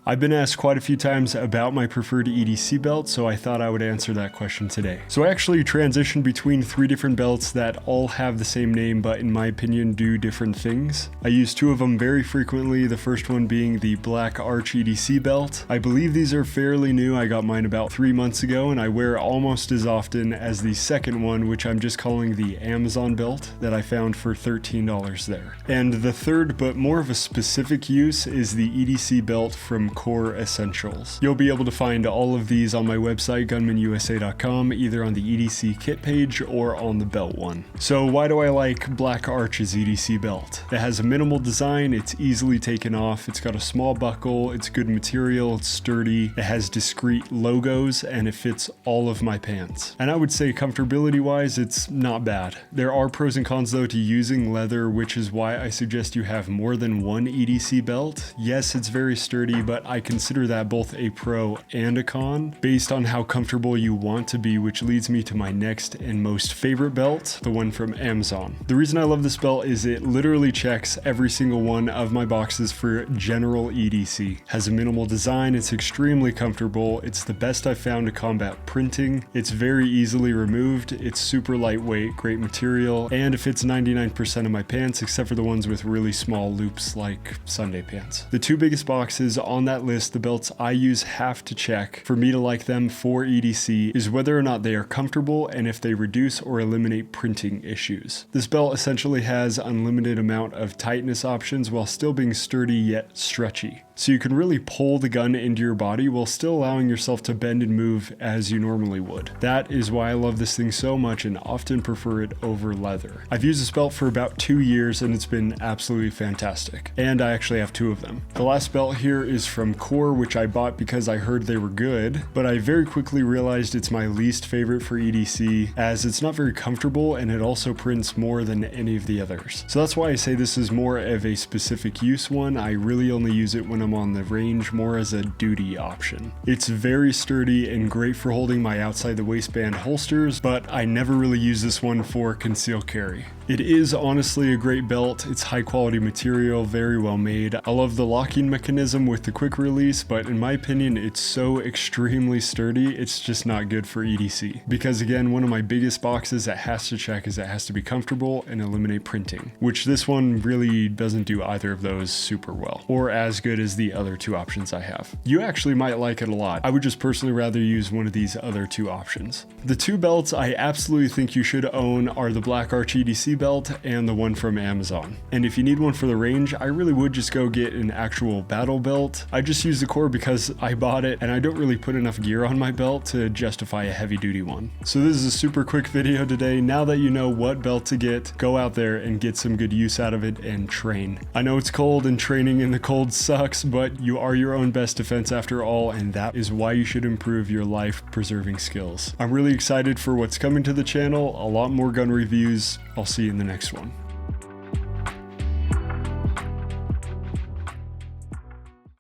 I've been asked quite a few times about my preferred EDC belt, so I thought I would answer that question today. So I actually transitioned between 3 different belts that all have the same name, but in my opinion do different things. I use 2 of them very frequently, the first one being the Black Arch EDC belt. I believe these are fairly new. I got mine about 3 months ago, and I wear it almost as often as the second one, which I'm just calling the Amazon belt that I found for $13 there. And the third, but more of a specific use, is the EDC belt from Core Essentials. You'll be able to find all of these on my website, gunmanusa.com, either on the EDC kit page or on the belt one. So why do I like Black Arch's EDC belt? It has a minimal design, it's easily taken off, it's got a small buckle, it's good material, it's sturdy, it has discrete logos, and it fits all of my pants. And I would say comfortability wise, it's not bad. There are pros and cons though to using leather, which is why I suggest you have more than one EDC belt. Yes, it's very sturdy, but I consider that both a pro and a con based on how comfortable you want to be, which leads me to my next and most favorite belt, the one from Amazon. The reason I love this belt is it literally checks every single one of my boxes for general EDC. Has a minimal design, it's extremely comfortable, it's the best I've found to combat printing, it's very easily removed, it's super lightweight, great material, and it fits 99% of my pants except for the ones with really small loops like Sunday pants. The 2 biggest boxes on that list, the belts I use have to check for me to like them for EDC, is whether or not they are comfortable and if they reduce or eliminate printing issues. This belt essentially has unlimited amount of tightness options while still being sturdy yet stretchy. So you can really pull the gun into your body while still allowing yourself to bend and move as you normally would. That is why I love this thing so much and often prefer it over leather. I've used this belt for about 2 years and it's been absolutely fantastic. And I actually have 2 of them. The last belt here is from Core, which I bought because I heard they were good, but I very quickly realized it's my least favorite for EDC as it's not very comfortable and it also prints more than any of the others. So that's why I say this is more of a specific use one. I really only use it when I'm on the range, more as a duty option. It's very sturdy and great for holding my outside the waistband holsters, but I never really use this one for conceal carry. It is honestly a great belt. It's high quality material, very well made. I love the locking mechanism with the quick release, but in my opinion, it's so extremely sturdy, it's just not good for EDC. Because again, one of my biggest boxes that has to check is it has to be comfortable and eliminate printing, which this one really doesn't do either of those super well, or as good as the other 2 options I have. You actually might like it a lot. I would just personally rather use one of these other 2 options. The 2 belts I absolutely think you should own are the Black Arch EDC belt and the one from Amazon. And if you need one for the range, I really would just go get an actual battle belt. I just use the Core because I bought it and I don't really put enough gear on my belt to justify a heavy duty one. So this is a super quick video today. Now that you know what belt to get, go out there and get some good use out of it and train. I know it's cold and training in the cold sucks, but you are your own best defense after all, and that is why you should improve your life preserving skills. I'm really excited for what's coming to the channel, a lot more gun reviews. I'll see you in the next one.